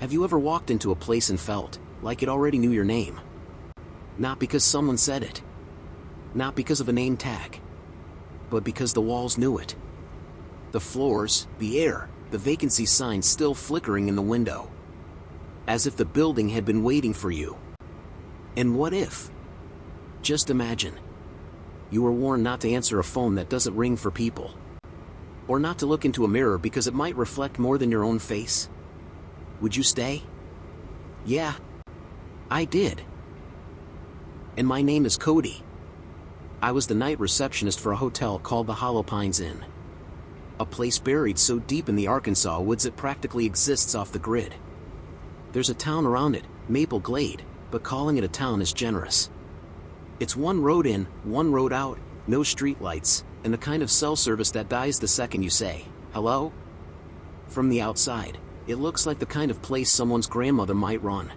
Have you ever walked into a place and felt like it already knew your name? Not because someone said it. Not because of a name tag. But because the walls knew it. The floors, the air, the vacancy sign still flickering in the window. As if the building had been waiting for you. And what if? Just imagine. You were warned not to answer a phone that doesn't ring for people. Or not to look into a mirror because it might reflect more than your own face. Would you stay? Yeah. I did. And my name is Cody. I was the night receptionist for a hotel called the Hollow Pines Inn. A place buried so deep in the Arkansas woods it practically exists off the grid. There's a town around it, Maple Glade, but calling it a town is generous. It's one road in, one road out, no street lights, and the kind of cell service that dies the second you say, hello? From the outside, it looks like the kind of place someone's grandmother might run.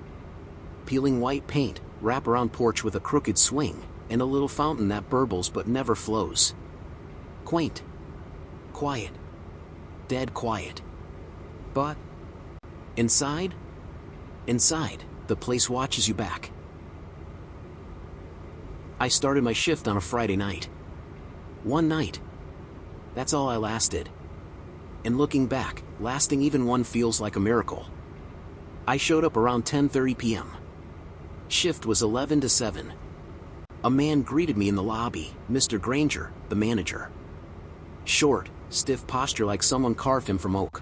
Peeling white paint, wraparound porch with a crooked swing, and a little fountain that burbles but never flows. Quaint. Quiet. Dead quiet. But inside? Inside, the place watches you back. I started my shift on a Friday night. One night. That's all I lasted. And looking back, lasting even one feels like a miracle. I showed up around 10:30 p.m. Shift was 11 to 7. A man greeted me in the lobby, Mr. Granger, the manager. Short, stiff posture like someone carved him from oak.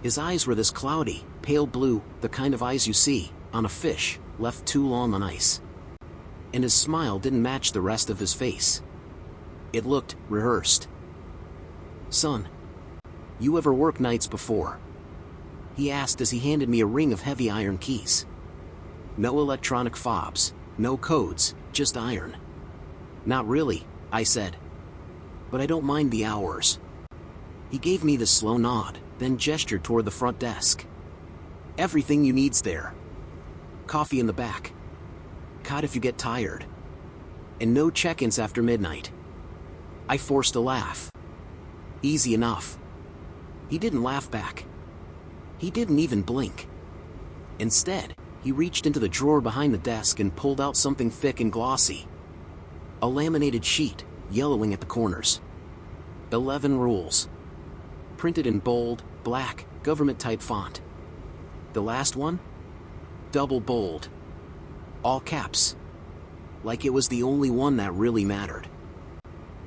His eyes were this cloudy, pale blue, the kind of eyes you see on a fish left too long on ice. And his smile didn't match the rest of his face. It looked rehearsed. Son, you ever worked nights before? He asked as he handed me a ring of heavy iron keys. No electronic fobs, no codes, just iron. Not really, I said. But I don't mind the hours. He gave me the slow nod, then gestured toward the front desk. Everything you need's there. Coffee in the back. Cot if you get tired. And no check-ins after midnight. I forced a laugh. Easy enough. He didn't laugh back. He didn't even blink. Instead, he reached into the drawer behind the desk and pulled out something thick and glossy. A laminated sheet, yellowing at the corners. 11 rules. Printed in bold, black, government-type font. The last one? Double bold. All caps. Like it was the only one that really mattered.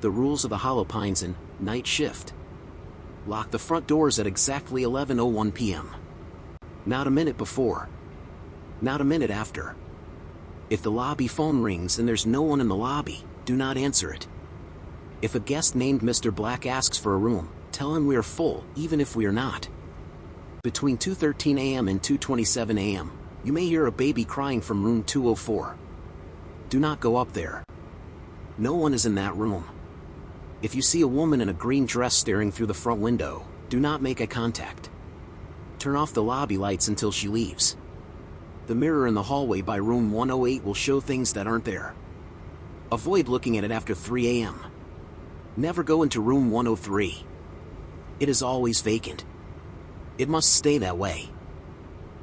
The rules of the Hollow Pines Inn, night shift. Lock the front doors at exactly 11:01 p.m. Not a minute before. Not a minute after. If the lobby phone rings and there's no one in the lobby, do not answer it. If a guest named Mr. Black asks for a room, tell him we are full, even if we are not. Between 2:13 a.m. and 2:27 a.m., you may hear a baby crying from room 204. Do not go up there. No one is in that room. If you see a woman in a green dress staring through the front window, do not make eye contact. Turn off the lobby lights until she leaves. The mirror in the hallway by room 108 will show things that aren't there. Avoid looking at it after 3 a.m. Never go into room 103. It is always vacant. It must stay that way.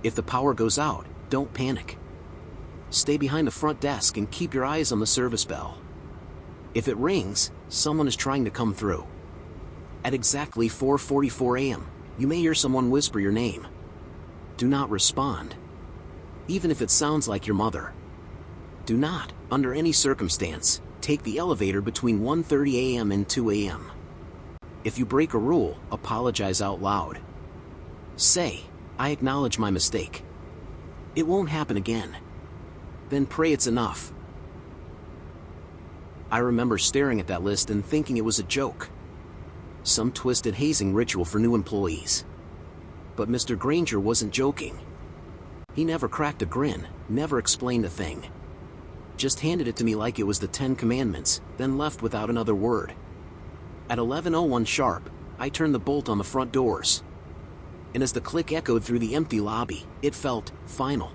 If the power goes out, don't panic. Stay behind the front desk and keep your eyes on the service bell. If it rings, someone is trying to come through. At exactly 4:44 a.m., you may hear someone whisper your name. Do not respond. Even if it sounds like your mother. Do not, under any circumstance, take the elevator between 1:30 a.m. and 2 a.m. If you break a rule, apologize out loud. Say, I acknowledge my mistake. It won't happen again. Then pray it's enough. I remember staring at that list and thinking it was a joke. Some twisted hazing ritual for new employees. But Mr. Granger wasn't joking. He never cracked a grin, never explained a thing. Just handed it to me like it was the 10 Commandments, then left without another word. At 11:01 sharp, I turned the bolt on the front doors. And as the click echoed through the empty lobby, it felt final.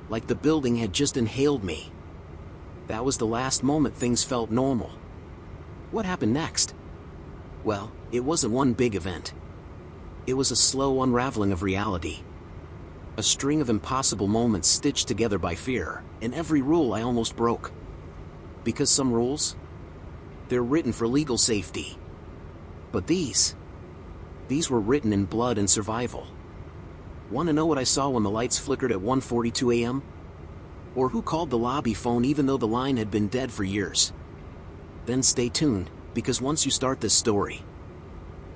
Like the building had just inhaled me. That was the last moment things felt normal. What happened next? Well, it wasn't one big event. It was a slow unraveling of reality. A string of impossible moments stitched together by fear, and every rule I almost broke. Because some rules? They're written for legal safety. But these were written in blood and survival. Want to know what I saw when the lights flickered at 1:42 a.m.? Or who called the lobby phone even though the line had been dead for years? Then stay tuned, because once you start this story,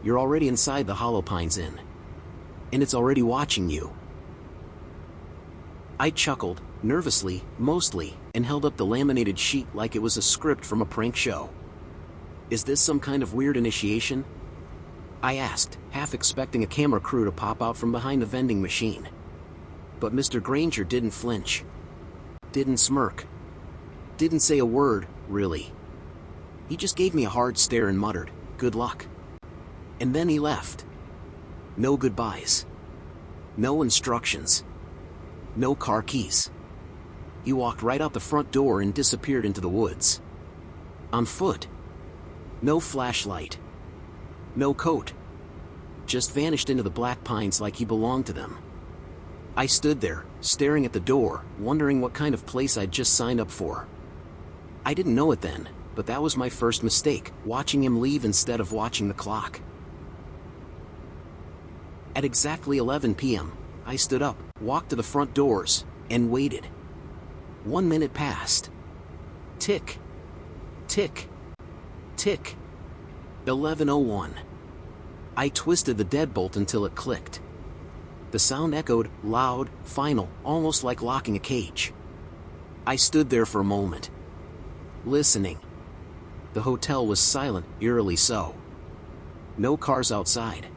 you're already inside the Hollow Pines Inn. And it's already watching you. I chuckled, nervously, mostly, and held up the laminated sheet like it was a script from a prank show. Is this some kind of weird initiation? I asked, half expecting a camera crew to pop out from behind the vending machine. But Mr. Granger didn't flinch. Didn't smirk. Didn't say a word, really. He just gave me a hard stare and muttered, "Good luck." And then he left. No goodbyes. No instructions. No car keys. He walked right out the front door and disappeared into the woods. On foot. No flashlight. No coat. Just vanished into the black pines like he belonged to them. I stood there, staring at the door, wondering what kind of place I'd just signed up for. I didn't know it then, but that was my first mistake, watching him leave instead of watching the clock. At exactly 11 p.m., I stood up, walked to the front doors, and waited. 1 minute passed. Tick. Tick. Tick. 11:01. I twisted the deadbolt until it clicked. The sound echoed, loud, final, almost like locking a cage. I stood there for a moment, listening. The hotel was silent, eerily so. No cars outside.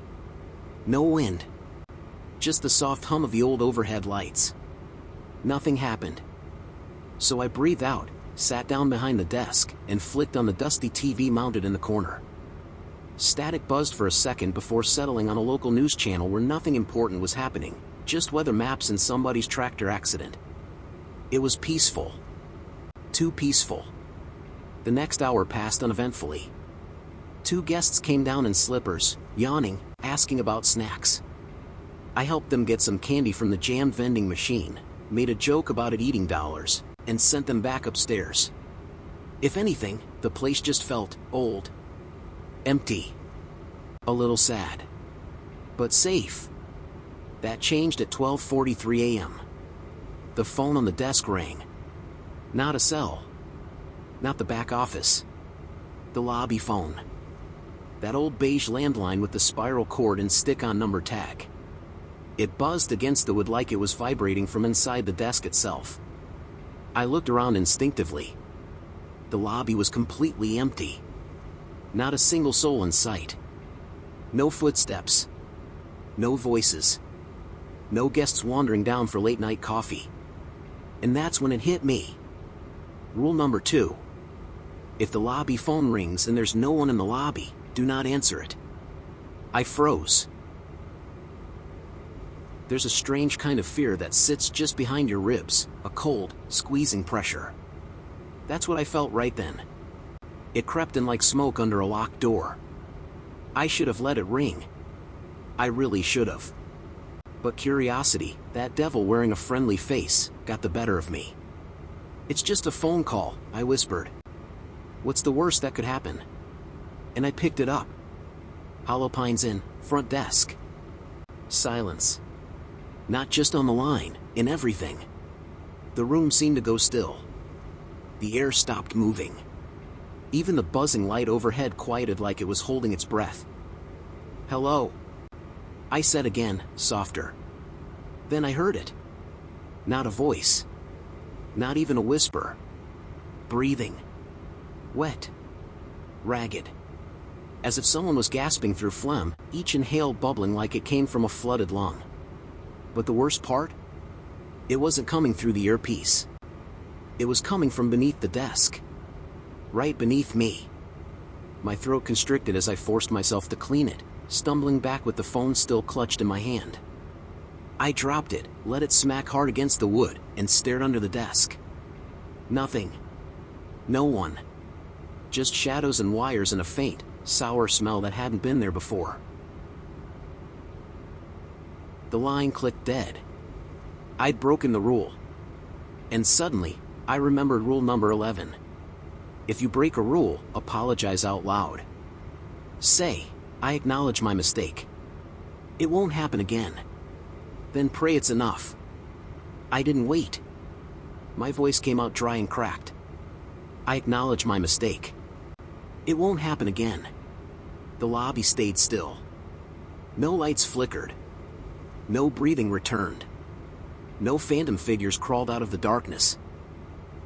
No wind. Just the soft hum of the old overhead lights. Nothing happened. So I breathed out, sat down behind the desk, and flicked on the dusty TV mounted in the corner. Static buzzed for a second before settling on a local news channel where nothing important was happening, just weather maps and somebody's tractor accident. It was peaceful. Too peaceful. The next hour passed uneventfully. 2 guests came down in slippers, yawning, asking about snacks. I helped them get some candy from the jammed vending machine, made a joke about it eating dollars, and sent them back upstairs. If anything, the place just felt old. Empty. A little sad. But safe. That changed at 12:43 a.m. The phone on the desk rang. Not a cell. Not the back office. The lobby phone. That old beige landline with the spiral cord and stick-on number tag. It buzzed against the wood like it was vibrating from inside the desk itself. I looked around instinctively. The lobby was completely empty. Not a single soul in sight. No footsteps. No voices. No guests wandering down for late-night coffee. And that's when it hit me. Rule number 2. If the lobby phone rings and there's no one in the lobby, do not answer it. I froze. There's a strange kind of fear that sits just behind your ribs, a cold, squeezing pressure. That's what I felt right then. It crept in like smoke under a locked door. I should have let it ring. I really should have. But curiosity, that devil wearing a friendly face, got the better of me. "It's just a phone call," I whispered. "What's the worst that could happen?" And I picked it up. Hollow Pines Inn, front desk. Silence. Not just on the line, in everything. The room seemed to go still. The air stopped moving. Even the buzzing light overhead quieted like it was holding its breath. "Hello," I said again, softer. Then I heard it. Not a voice. Not even a whisper. Breathing. Wet. Ragged. As if someone was gasping through phlegm, each inhale bubbling like it came from a flooded lung. But the worst part? It wasn't coming through the earpiece. It was coming from beneath the desk. Right beneath me. My throat constricted as I forced myself to clean it, stumbling back with the phone still clutched in my hand. I dropped it, let it smack hard against the wood, and stared under the desk. Nothing. No one. Just shadows and wires and a faint, sour smell that hadn't been there before. The line clicked dead. I'd broken the rule. And suddenly, I remembered rule number 11. If you break a rule, apologize out loud. Say, I acknowledge my mistake. It won't happen again. Then pray it's enough. I didn't wait. My voice came out dry and cracked. I acknowledge my mistake. It won't happen again. The lobby stayed still. No lights flickered. No breathing returned. No phantom figures crawled out of the darkness.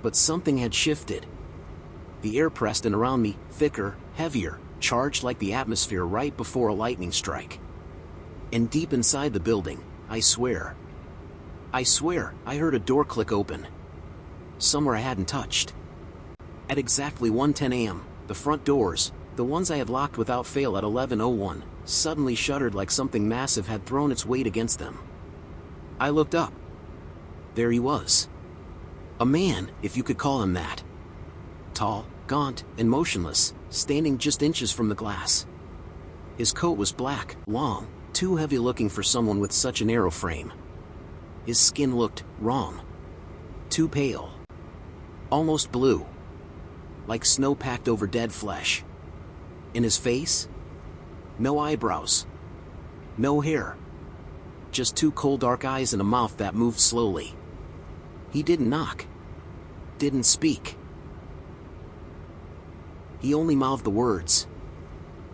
But something had shifted. The air pressed in around me, thicker, heavier, charged like the atmosphere right before a lightning strike. And deep inside the building, I swear, I heard a door click open. Somewhere I hadn't touched. At exactly 1:10 a.m., the front doors, the ones I had locked without fail at 11:01, suddenly shuddered like something massive had thrown its weight against them. I looked up. There he was. A man, if you could call him that. Tall, gaunt, and motionless, standing just inches from the glass. His coat was black, long, too heavy looking for someone with such a narrow frame. His skin looked wrong. Too pale. Almost blue. Like snow packed over dead flesh. In his face? No eyebrows. No hair. Just two cold dark eyes and a mouth that moved slowly. He didn't knock. Didn't speak. He only mouthed the words.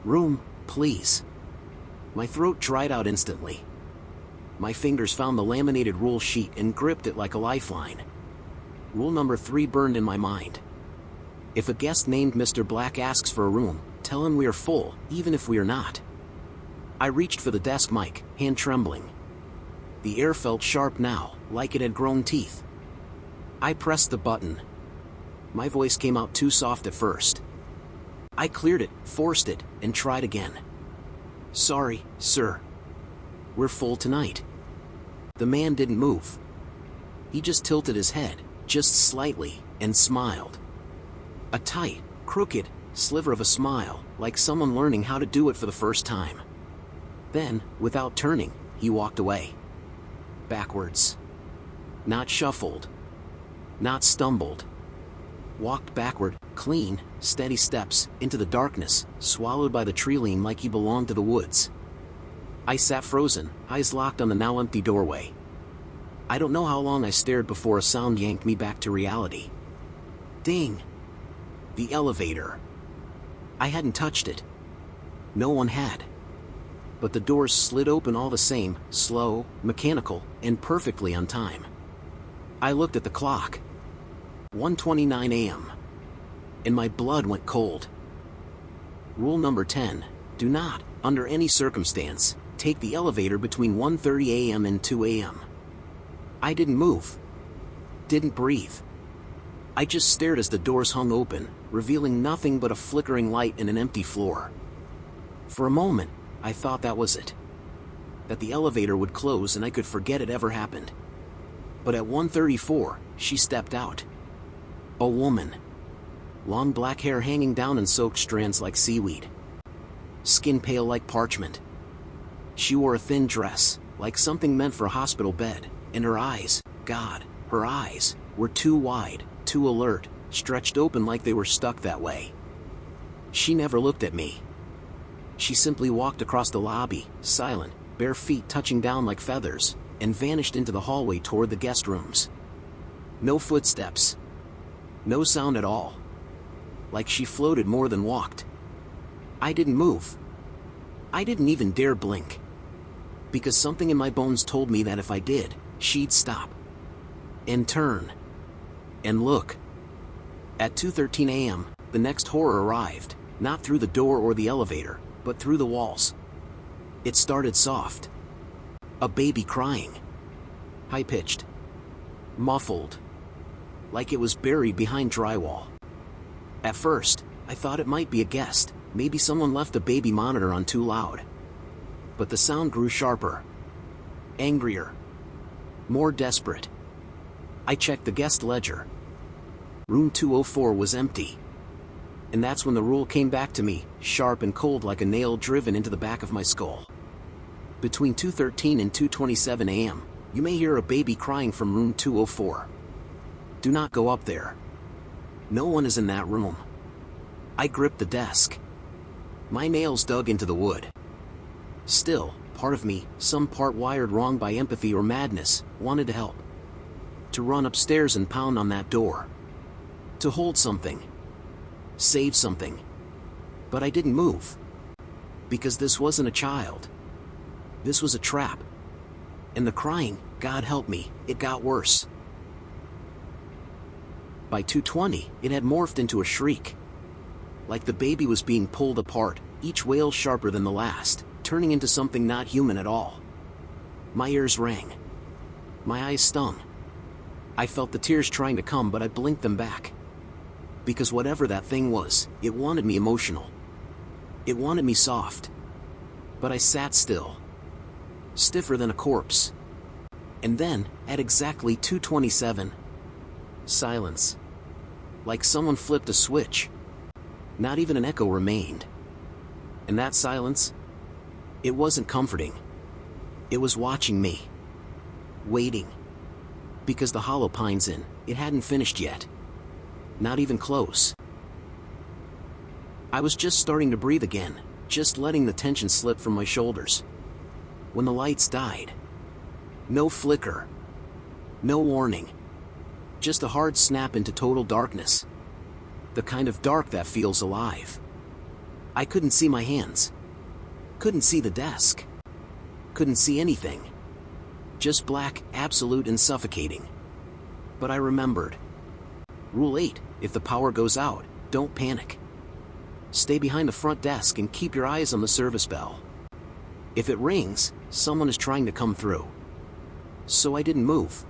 Room, please. My throat dried out instantly. My fingers found the laminated rule sheet and gripped it like a lifeline. Rule number 3 burned in my mind. If a guest named Mr. Black asks for a room, tell him we are full, even if we are not. I reached for the desk mic, hand trembling. The air felt sharp now, like it had grown teeth. I pressed the button. My voice came out too soft at first. I cleared it, forced it, and tried again. Sorry, sir. We're full tonight. The man didn't move. He just tilted his head, just slightly, and smiled. A tight, crooked sliver of a smile, like someone learning how to do it for the first time. Then, without turning, he walked away. Backwards. Not shuffled. Not stumbled. Walked backward, clean, steady steps, into the darkness, swallowed by the tree line like he belonged to the woods. I sat frozen, eyes locked on the now empty doorway. I don't know how long I stared before a sound yanked me back to reality. Ding! The elevator. I hadn't touched it. No one had. But the doors slid open all the same, slow, mechanical, and perfectly on time. I looked at the clock. 1:29 a.m. And my blood went cold. Rule number 10, do not, under any circumstance, take the elevator between 1:30 a.m. and 2 a.m. I didn't move. Didn't breathe. I just stared as the doors hung open, revealing nothing but a flickering light and an empty floor. For a moment, I thought that was it. That the elevator would close and I could forget it ever happened. But at 1:34, she stepped out. A woman. Long black hair hanging down in soaked strands like seaweed. Skin pale like parchment. She wore a thin dress, like something meant for a hospital bed, and her eyes, God, her eyes, were too wide, too alert, stretched open like they were stuck that way. She never looked at me. She simply walked across the lobby, silent, bare feet touching down like feathers, and vanished into the hallway toward the guest rooms. No footsteps. No sound at all. Like she floated more than walked. I didn't move. I didn't even dare blink. Because something in my bones told me that if I did, she'd stop. And turn. And look. At 2:13 a.m., the next horror arrived, not through the door or the elevator, but through the walls. It started soft. A baby crying. High-pitched. Muffled. Like it was buried behind drywall. At first, I thought it might be a guest, maybe someone left a baby monitor on too loud. But the sound grew sharper. Angrier. More desperate. I checked the guest ledger. Room 204 was empty. And that's when the rule came back to me, sharp and cold like a nail driven into the back of my skull. Between 2:13 and 2:27 a.m., You may hear a baby crying from room 204. Do not go up there. No one is in that room. I gripped the desk. My nails dug into the wood. Still, part of me, some part wired wrong by empathy or madness, wanted to help. To run upstairs and pound on that door. To hold something. Save something. But I didn't move. Because this wasn't a child. This was a trap. And the crying, God help me, it got worse. By 2:20, it had morphed into a shriek. Like the baby was being pulled apart, each wail sharper than the last, turning into something not human at all. My ears rang. My eyes stung. I felt the tears trying to come, but I blinked them back. Because whatever that thing was, it wanted me emotional. It wanted me soft. But I sat still. Stiffer than a corpse. And then, at exactly 2:27, silence. Like someone flipped a switch. Not even an echo remained. And that silence? It wasn't comforting. It was watching me. Waiting. Because the hollow pines in, it hadn't finished yet. Not even close. I was just starting to breathe again, just letting the tension slip from my shoulders. When the lights died. No flicker. No warning. Just a hard snap into total darkness. The kind of dark that feels alive. I couldn't see my hands. Couldn't see the desk. Couldn't see anything. Just black, absolute and suffocating. But I remembered. Rule 8, if the power goes out, don't panic. Stay behind the front desk and keep your eyes on the service bell. If it rings, someone is trying to come through. So I didn't move.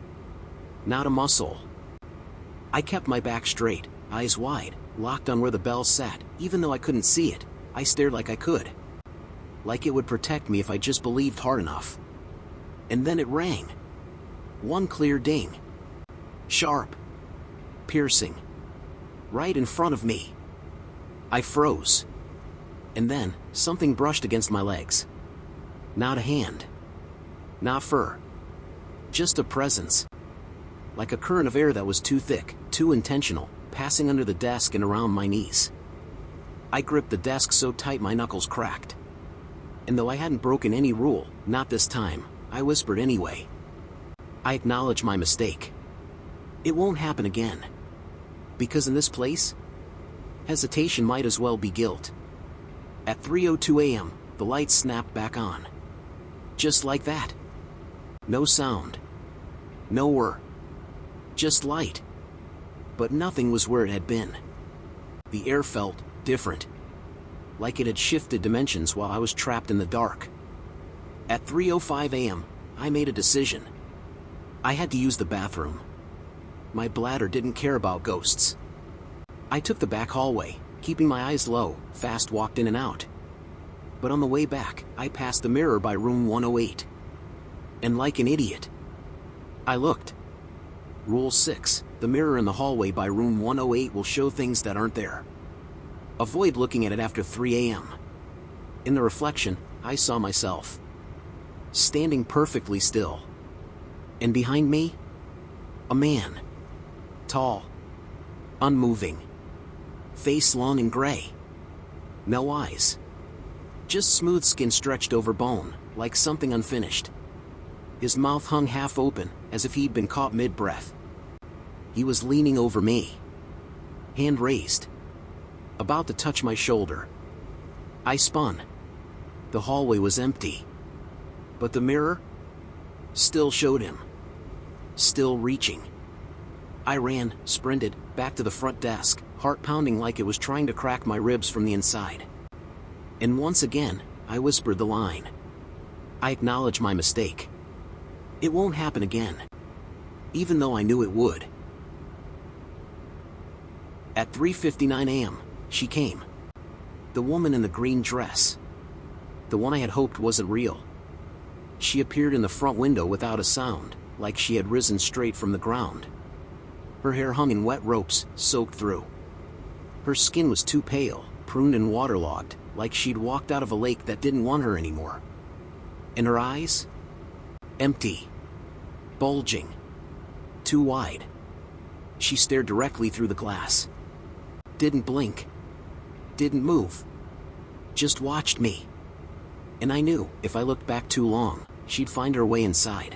Not a muscle. I kept my back straight, eyes wide, locked on where the bell sat. Even though I couldn't see it, I stared like I could. Like it would protect me if I just believed hard enough. And then it rang. One clear ding. Sharp. Piercing. Right in front of me. I froze. And then, something brushed against my legs. Not a hand. Not fur. Just a presence. Like a current of air that was too thick, too intentional, passing under the desk and around my knees. I gripped the desk so tight my knuckles cracked. And though I hadn't broken any rule, not this time, I whispered anyway. I acknowledge my mistake. It won't happen again. Because in this place, hesitation might as well be guilt. At 3:02 a.m., the lights snapped back on. Just like that. No sound. No whir. Just light. But nothing was where it had been. The air felt different. Like it had shifted dimensions while I was trapped in the dark. At 3:05 a.m., I made a decision. I had to use the bathroom. My bladder didn't care about ghosts. I took the back hallway, keeping my eyes low, fast walked in and out. But on the way back, I passed the mirror by room 108. And like an idiot, I looked. Rule 6, the mirror in the hallway by room 108 will show things that aren't there. Avoid looking at it after 3 a.m. In the reflection, I saw myself. Standing perfectly still. And behind me, a man. Tall. Unmoving. Face long and gray. No eyes. Just smooth skin stretched over bone, like something unfinished. His mouth hung half open, as if he'd been caught mid-breath. He was leaning over me. Hand raised. About to touch my shoulder. I spun. The hallway was empty. But the mirror still showed him. Still reaching. I ran, sprinted, back to the front desk, heart pounding like it was trying to crack my ribs from the inside. And once again, I whispered the line. I acknowledge my mistake. It won't happen again. Even though I knew it would. At 3:59 a.m., she came. The woman in the green dress. The one I had hoped wasn't real. She appeared in the front window without a sound, like she had risen straight from the ground. Her hair hung in wet ropes, soaked through. Her skin was too pale, pruned and waterlogged, like she'd walked out of a lake that didn't want her anymore. And her eyes? Empty. bulging. Too wide. She stared directly through the glass. Didn't blink. Didn't move. Just watched me. And I knew, if I looked back too long, she'd find her way inside.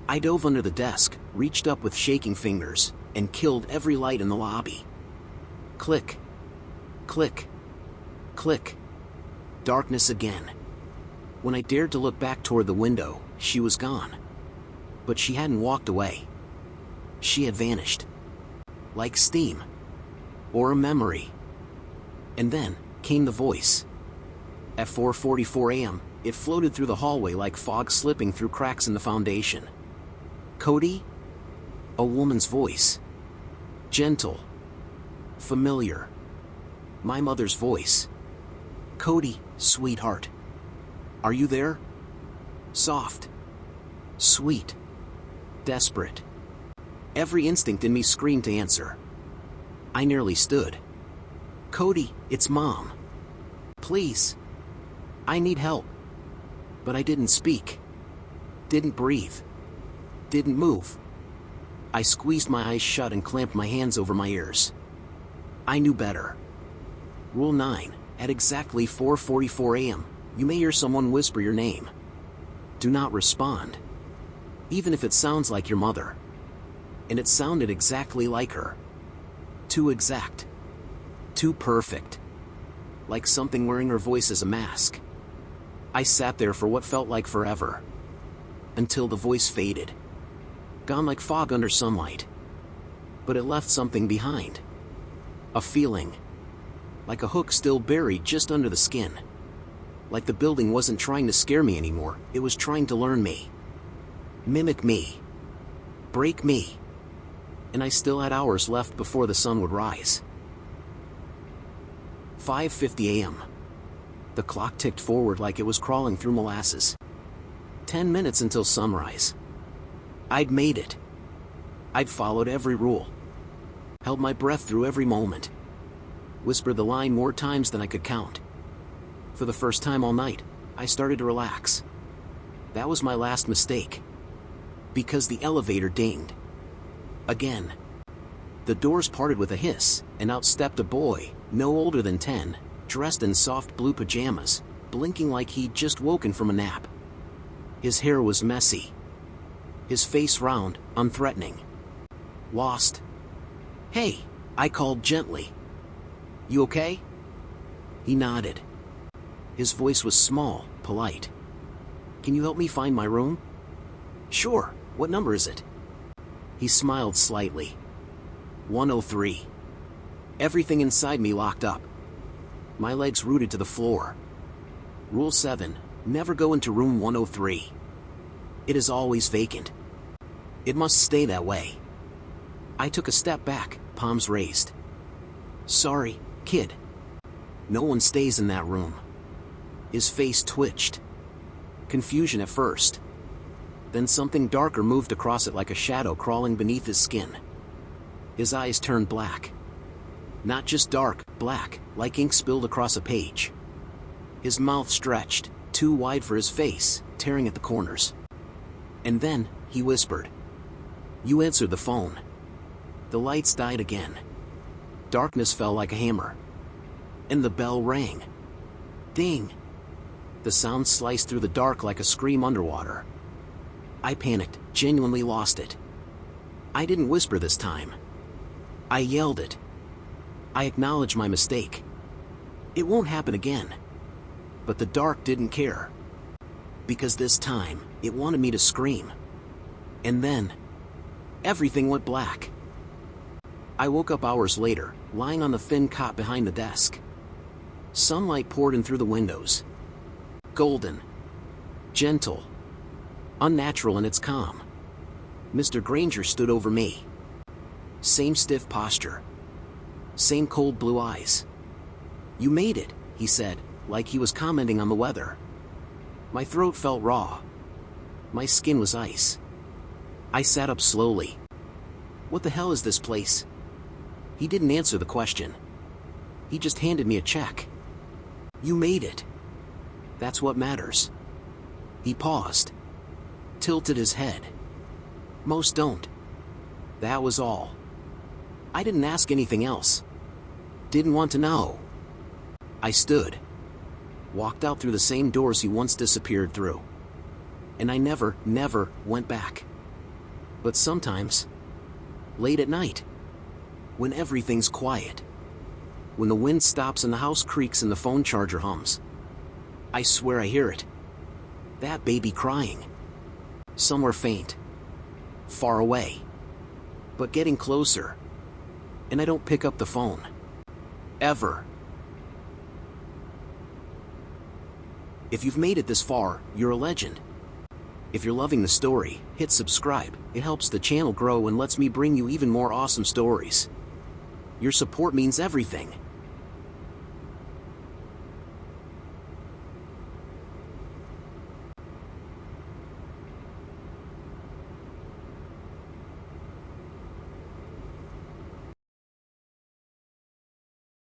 I dove under the desk, reached up with shaking fingers, and killed every light in the lobby. Click. Click. Click. Darkness again. When I dared to look back toward the window, she was gone. But she hadn't walked away. She had vanished. Like steam. Or a memory. And then came the voice. At 4:44 a.m., it floated through the hallway like fog slipping through cracks in the foundation. Cody? A woman's voice. Gentle. Familiar. My mother's voice. Cody, sweetheart. Are you there? Soft. Sweet. Desperate. Every instinct in me screamed to answer. I nearly stood. Cody, it's Mom. Please. I need help. But I didn't speak. Didn't breathe. Didn't move. I squeezed my eyes shut and clamped my hands over my ears. I knew better. Rule 9, at exactly 4:44 a.m., you may hear someone whisper your name. Do not respond. Even if it sounds like your mother. And it sounded exactly like her. Too exact. Too perfect. Like something wearing her voice as a mask. I sat there for what felt like forever. Until the voice faded. Gone like fog under sunlight. But it left something behind. A feeling. Like a hook still buried just under the skin. Like the building wasn't trying to scare me anymore, it was trying to learn me. Mimic me. Break me. And I still had hours left before the sun would rise. 5:50 a.m. The clock ticked forward like it was crawling through molasses. 10 minutes until sunrise. I'd made it. I'd followed every rule. Held my breath through every moment. Whispered the line more times than I could count. For the first time all night, I started to relax. That was my last mistake. Because the elevator dinged. Again. The doors parted with a hiss, and out stepped a boy, no older than 10, dressed in soft blue pajamas, blinking like he'd just woken from a nap. His hair was messy. His face round, unthreatening. Lost. Hey, I called gently. You okay? He nodded. His voice was small, polite. Can you help me find my room? Sure, what number is it? He smiled slightly. 103. Everything inside me locked up. My legs rooted to the floor. Rule 7, never go into room 103. It is always vacant. It must stay that way. I took a step back, palms raised. Sorry, kid. No one stays in that room. His face twitched. Confusion at first. Then something darker moved across it like a shadow crawling beneath his skin. His eyes turned black. Not just dark, black, like ink spilled across a page. His mouth stretched, too wide for his face, tearing at the corners. And then, he whispered. You answered the phone. The lights died again. Darkness fell like a hammer. And the bell rang. Ding! The sound sliced through the dark like a scream underwater. I panicked, genuinely lost it. I didn't whisper this time. I yelled it. I acknowledged my mistake. It won't happen again. But the dark didn't care. Because this time, it wanted me to scream. And then, everything went black. I woke up hours later, lying on the thin cot behind the desk. Sunlight poured in through the windows. Golden. Gentle. Unnatural in its calm. Mr. Granger stood over me. Same stiff posture. Same cold blue eyes. You made it, he said, like he was commenting on the weather. My throat felt raw. My skin was ice. I sat up slowly. What the hell is this place? He didn't answer the question. He just handed me a check. You made it. That's what matters. He paused. Tilted his head. Most don't. That was all. I didn't ask anything else. Didn't want to know. I stood. Walked out through the same doors he once disappeared through. And I never went back. But sometimes, late at night, when everything's quiet, when the wind stops and the house creaks and the phone charger hums, I swear I hear it. That baby crying. Somewhere faint. Far away. But getting closer. And I don't pick up the phone. Ever. If you've made it this far, you're a legend. If you're loving the story, hit subscribe. It helps the channel grow and lets me bring you even more awesome stories. Your support means everything.